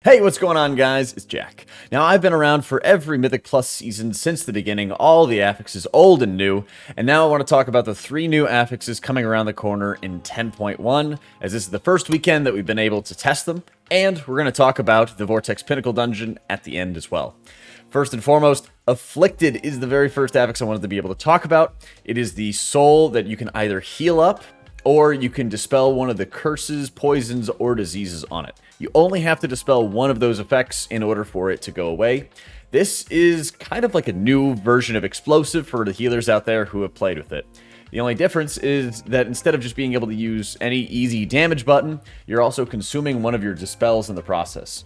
Hey, what's going on, guys? It's Jack. Now, I've been around for every Mythic Plus season since the beginning, all the affixes, old and new, and now I want to talk about the 3 new affixes coming around the corner in 10.1, as this is the first weekend that we've been able to test them, and we're going to talk about the Vortex Pinnacle dungeon at the end as well. First and foremost, Afflicted is the very first affix I wanted to be able to talk about. It is the soul that you can either heal up, or you can dispel one of the curses, poisons, or diseases on it. You only have to dispel one of those effects in order for it to go away. This is kind of like a new version of explosive for the healers out there who have played with it. The only difference is that instead of just being able to use any easy damage button, you're also consuming one of your dispels in the process.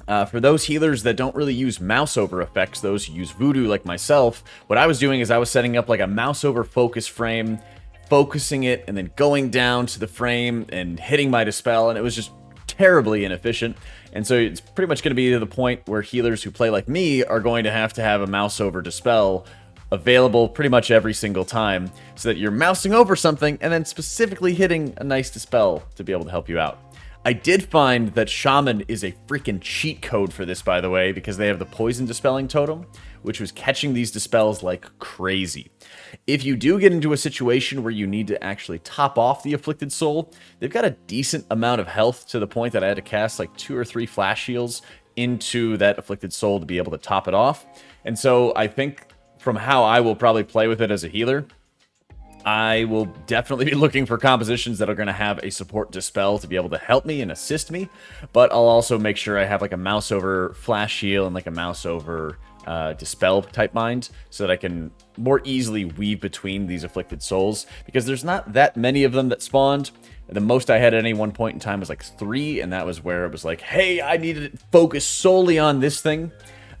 For those healers that don't really use mouse over effects, those who use voodoo like myself, what I was doing is I was setting up like a mouse over focus frame, focusing it, and then going down to the frame and hitting my dispel, and it was just terribly inefficient. And so it's pretty much going to be to the point where healers who play like me are going to have a mouse over dispel available pretty much every single time, so that you're mousing over something and then specifically hitting a nice dispel to be able to help you out. I did find that Shaman is a freaking cheat code for this, by the way, because they have the poison dispelling totem, which was catching these dispels like crazy. If you do get into a situation where you need to actually top off the Afflicted Soul, they've got a decent amount of health to the point that I had to cast like 2 or 3 flash heals into that Afflicted Soul to be able to top it off. And so I think from how I will probably play with it as a healer, I will definitely be looking for compositions that are going to have a support dispel to be able to help me and assist me, but I'll also make sure I have like a mouse over flash heal and like a mouse over dispel type mind, so that I can more easily weave between these Afflicted Souls, because there's not that many of them that spawned. The most I had at any one point in time was like 3, and that was where it was like, hey, I needed to focus solely on this thing.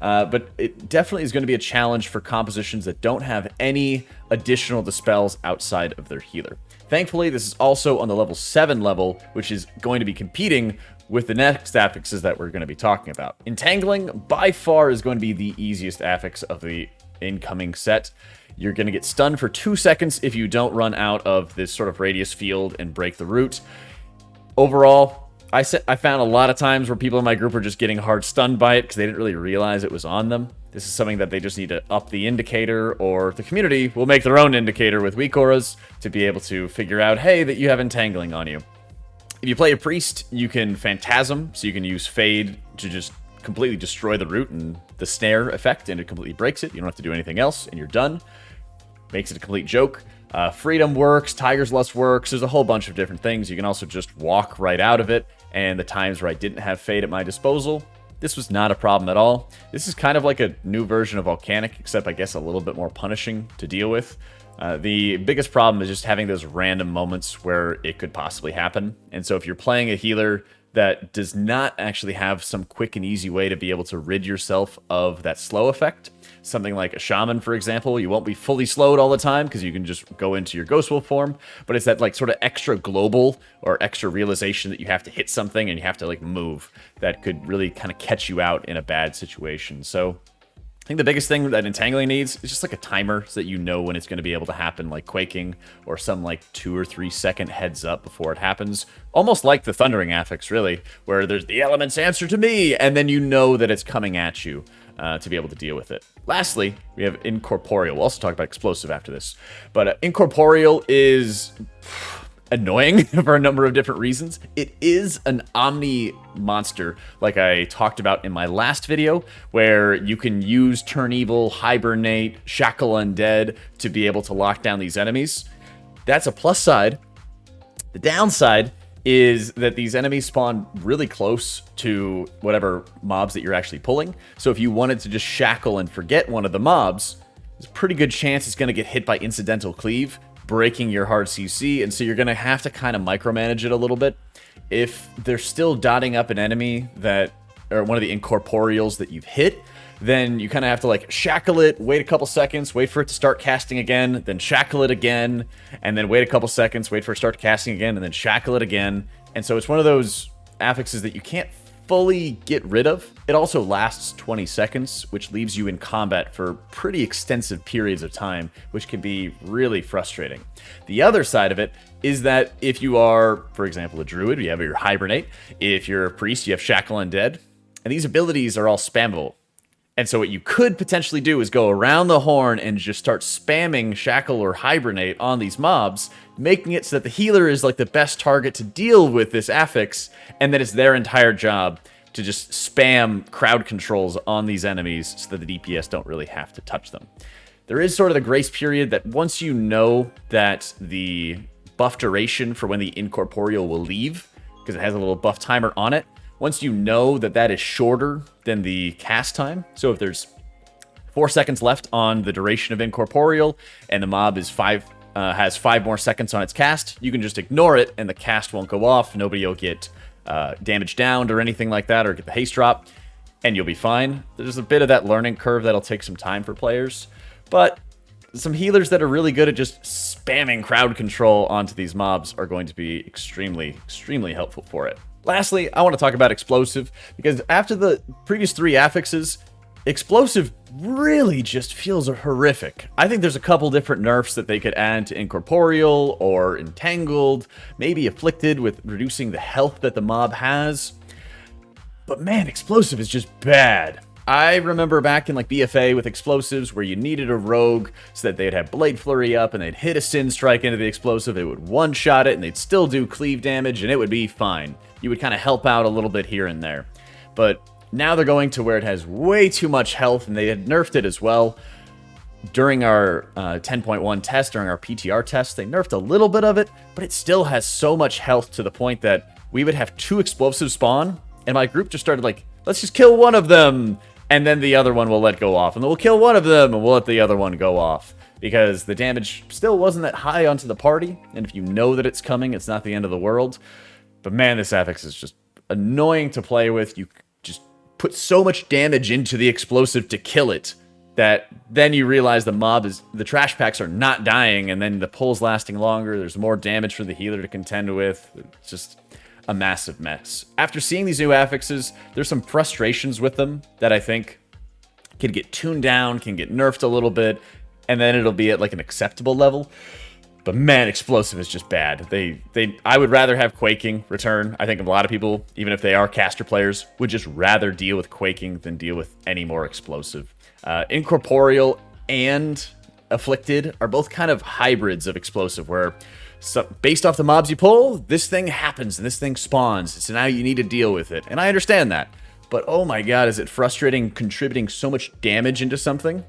But it definitely is going to be a challenge for compositions that don't have any additional dispels outside of their healer. Thankfully, this is also on the level 7 level, which is going to be competing with the next affixes that we're going to be talking about. Entangling, by far, is going to be the easiest affix of the incoming set. You're going to get stunned for 2 seconds if you don't run out of this sort of radius field and break the root. Overall, I found a lot of times where people in my group were just getting hard stunned by it because they didn't really realize it was on them. This is something that they just need to up the indicator, or the community will make their own indicator with weak auras to be able to figure out, hey, that you have Entangling on you. If you play a priest, you can Phantasm, so you can use Fade to just completely destroy the root and the snare effect, and it completely breaks it. You don't have to do anything else, and you're done. Makes it a complete joke. Freedom works, Tiger's Lust works, there's a whole bunch of different things. You can also just walk right out of it, and the times where I didn't have Fade at my disposal, this was not a problem at all. This is kind of like a new version of Volcanic, except I guess a little bit more punishing to deal with. The biggest problem is just having those random moments where it could possibly happen. And so if you're playing a healer that does not actually have some quick and easy way to be able to rid yourself of that slow effect, something like a Shaman, for example, you won't be fully slowed all the time because you can just go into your Ghost Wolf form, but it's that like sort of extra global or extra realization that you have to hit something and you have to like move that could really kind of catch you out in a bad situation. So I think the biggest thing that Entangling needs is just like a timer so that you know when it's going to be able to happen, like Quaking, or some like 2 or 3 second heads up before it happens. Almost like the Thundering affix, really, where there's the elements answer to me, and then you know that it's coming at you to be able to deal with it. Lastly, we have Incorporeal. We'll also talk about Explosive after this. But Incorporeal is annoying for a number of different reasons. It is an Omni monster, like I talked about in my last video, where you can use Turn Evil, Hibernate, Shackle Undead to be able to lock down these enemies. That's a plus side. The downside is that these enemies spawn really close to whatever mobs that you're actually pulling. So if you wanted to just shackle and forget one of the mobs, there's a pretty good chance it's going to get hit by Incidental Cleave, breaking your hard CC, and so you're going to have to kind of micromanage it a little bit. If they're still dotting up an enemy that, or one of the Incorporeals that you've hit, then you kind of have to like shackle it, wait a couple seconds, wait for it to start casting again, then shackle it again, and then wait a couple seconds, wait for it to start casting again, and then shackle it again. And so it's one of those affixes that you can't fully get rid of. It also lasts 20 seconds, which leaves you in combat for pretty extensive periods of time, which can be really frustrating. The other side of it is that if you are, for example, a druid, you have your hibernate. If you're a priest, you have shackle undead. And these abilities are all spammable. And so what you could potentially do is go around the horn and just start spamming shackle or hibernate on these mobs, making it so that the healer is like the best target to deal with this affix, and that it's their entire job to just spam crowd controls on these enemies so that the DPS don't really have to touch them. There is sort of the grace period that once you know that the buff duration for when the Incorporeal will leave, because it has a little buff timer on it, once you know that that is shorter than the cast time, so if there's 4 seconds left on the duration of Incorporeal and the mob is has 5 more seconds on its cast, you can just ignore it and the cast won't go off. Nobody will get damage downed or anything like that, or get the haste drop, and you'll be fine. There's a bit of that learning curve that'll take some time for players, but some healers that are really good at just spamming crowd control onto these mobs are going to be extremely, extremely helpful for it. Lastly, I want to talk about Explosive, because after the previous 3 affixes, Explosive really just feels horrific. I think there's a couple different nerfs that they could add to Incorporeal or Entangled, maybe Afflicted with reducing the health that the mob has. But man, Explosive is just bad. I remember back in like BFA with explosives where you needed a rogue so that they'd have Blade Flurry up and they'd hit a Sin Strike into the explosive, it would one-shot it and they'd still do cleave damage and it would be fine. You would kind of help out a little bit here and there. But now they're going to where it has way too much health, and they had nerfed it as well. During our 10.1 test, during our PTR test, they nerfed a little bit of it, but it still has so much health to the point that we would have 2 explosives spawn, and my group just started like, let's just kill one of them, and then the other one will let go off, and then we'll kill one of them, and we'll let the other one go off. Because the damage still wasn't that high onto the party, and if you know that it's coming, it's not the end of the world. But man, this affix is just annoying to play with. You just put so much damage into the explosive to kill it that then you realize the trash packs are not dying, and then the pull's lasting longer. There's more damage for the healer to contend with. It's just a massive mess. After seeing these new affixes, there's some frustrations with them that I think can get tuned down, can get nerfed a little bit, and then it'll be at like an acceptable level. But man, Explosive is just bad. I would rather have Quaking return. I think a lot of people, even if they are caster players, would just rather deal with Quaking than deal with any more Explosive. Incorporeal and Afflicted are both kind of hybrids of Explosive, where based off the mobs you pull, this thing happens and this thing spawns. So now you need to deal with it. And I understand that. But oh my god, is it frustrating contributing so much damage into something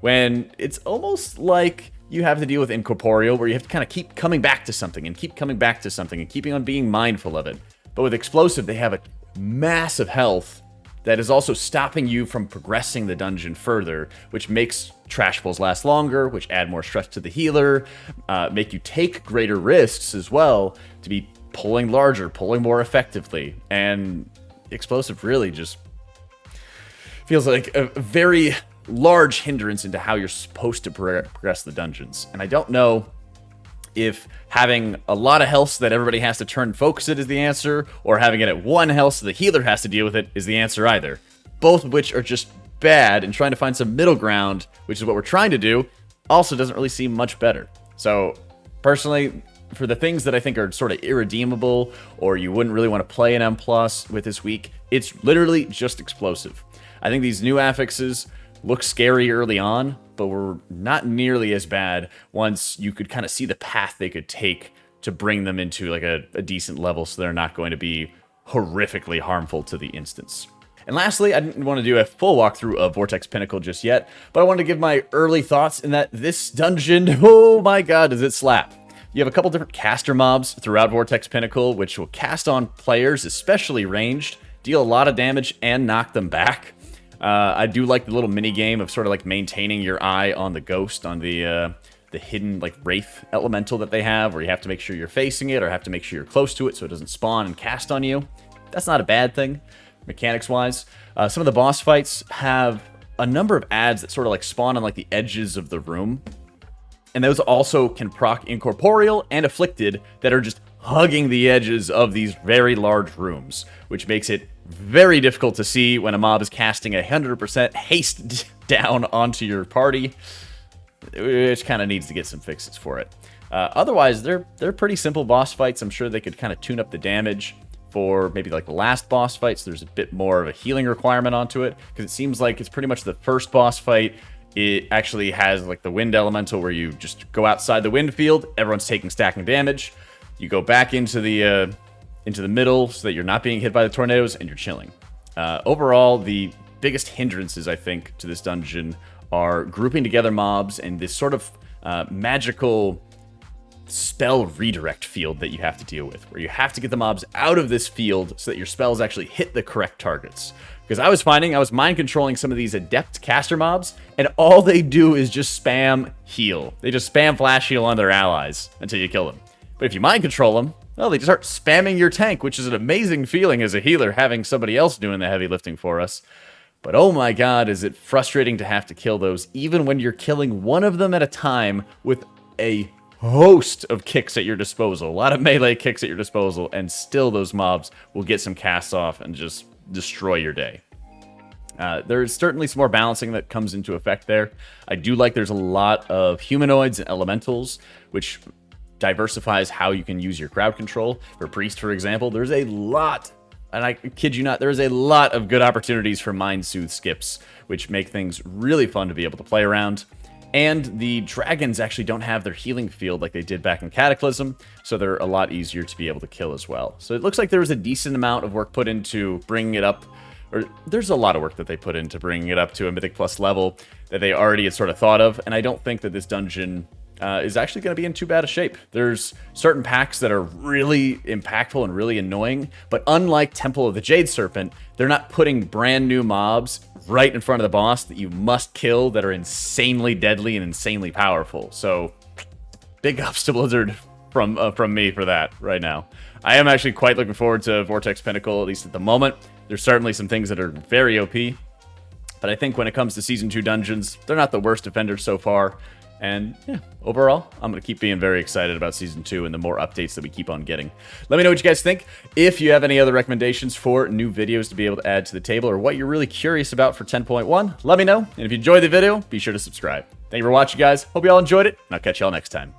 when it's almost like you have to deal with Incorporeal, where you have to kind of keep coming back to something and keep coming back to something and keeping on being mindful of it. But with Explosive, they have a massive health that is also stopping you from progressing the dungeon further, which makes trash pulls last longer, which add more stress to the healer, make you take greater risks as well to be pulling larger, pulling more effectively. And Explosive really just feels like a very large hindrance into how you're supposed to progress the dungeons. And I don't know if having a lot of health so that everybody has to turn and focus it is the answer, or having it at 1 health so the healer has to deal with it is the answer either. Both of which are just bad, and trying to find some middle ground, which is what we're trying to do, also doesn't really seem much better. So, personally, for the things that I think are sort of irredeemable, or you wouldn't really want to play an M+ with this week, it's literally just Explosive. I think these new affixes look scary early on, but were not nearly as bad once you could kind of see the path they could take to bring them into like a decent level, so they're not going to be horrifically harmful to the instance. And lastly, I didn't want to do a full walkthrough of Vortex Pinnacle just yet, but I wanted to give my early thoughts in that this dungeon, oh my god, does it slap. You have a couple different caster mobs throughout Vortex Pinnacle, which will cast on players, especially ranged, deal a lot of damage, and knock them back. I do like the little mini game of sort of like maintaining your eye on the ghost, on the hidden like wraith elemental that they have, where you have to make sure you're facing it or have to make sure you're close to it so it doesn't spawn and cast on you. That's not a bad thing, mechanics-wise. Some of the boss fights have a number of adds that sort of like spawn on like the edges of the room, and those also can proc Incorporeal and Afflicted that are just hugging the edges of these very large rooms, which makes it very difficult to see when a mob is casting 100% haste down onto your party, which kind of needs to get some fixes for it. Otherwise, they're pretty simple boss fights. I'm sure they could kind of tune up the damage for maybe like the last boss fight, so there's a bit more of a healing requirement onto it, because it seems like it's pretty much the first boss fight. It actually has like the wind elemental where you just go outside the wind field, everyone's taking stacking damage. You go back into the middle so that you're not being hit by the tornadoes and you're chilling. Overall, the biggest hindrances, I think, to this dungeon are grouping together mobs and this sort of magical spell redirect field that you have to deal with, where you have to get the mobs out of this field so that your spells actually hit the correct targets. Because I was finding I was mind controlling some of these adept caster mobs, and all they do is just spam heal. They just spam flash heal on their allies until you kill them. But if you mind control them, well, they just start spamming your tank, which is an amazing feeling as a healer, having somebody else doing the heavy lifting for us. But oh my god, is it frustrating to have to kill those, even when you're killing one of them at a time with a host of kicks at your disposal. A lot of melee kicks at your disposal, and still those mobs will get some casts off and just destroy your day. There's certainly some more balancing that comes into effect there. I do like there's a lot of humanoids and elementals, which diversifies how you can use your crowd control. For Priest, for example, there's a lot, and I kid you not, there's a lot of good opportunities for Mind Soothe skips, which make things really fun to be able to play around. And the dragons actually don't have their healing field like they did back in Cataclysm, so they're a lot easier to be able to kill as well. So it looks like there was a decent amount of work put into bringing it up, or there's a lot of work that they put into bringing it up to a Mythic Plus level that they already had sort of thought of, and I don't think that this dungeon is actually going to be in too bad a shape. There's certain packs that are really impactful and really annoying, but unlike Temple of the Jade Serpent, they're not putting brand new mobs right in front of the boss that you must kill that are insanely deadly and insanely powerful. So big ups to Blizzard from me for that right now. I am actually quite looking forward to Vortex Pinnacle, at least at the moment. There's certainly some things that are very OP, but I think when it comes to Season 2 dungeons, they're not the worst defenders so far. And yeah, overall, I'm going to keep being very excited about Season 2 and the more updates that we keep on getting. Let me know what you guys think. If you have any other recommendations for new videos to be able to add to the table, or what you're really curious about for 10.1, let me know. And if you enjoyed the video, be sure to subscribe. Thank you for watching, guys. Hope you all enjoyed it, and I'll catch y'all next time.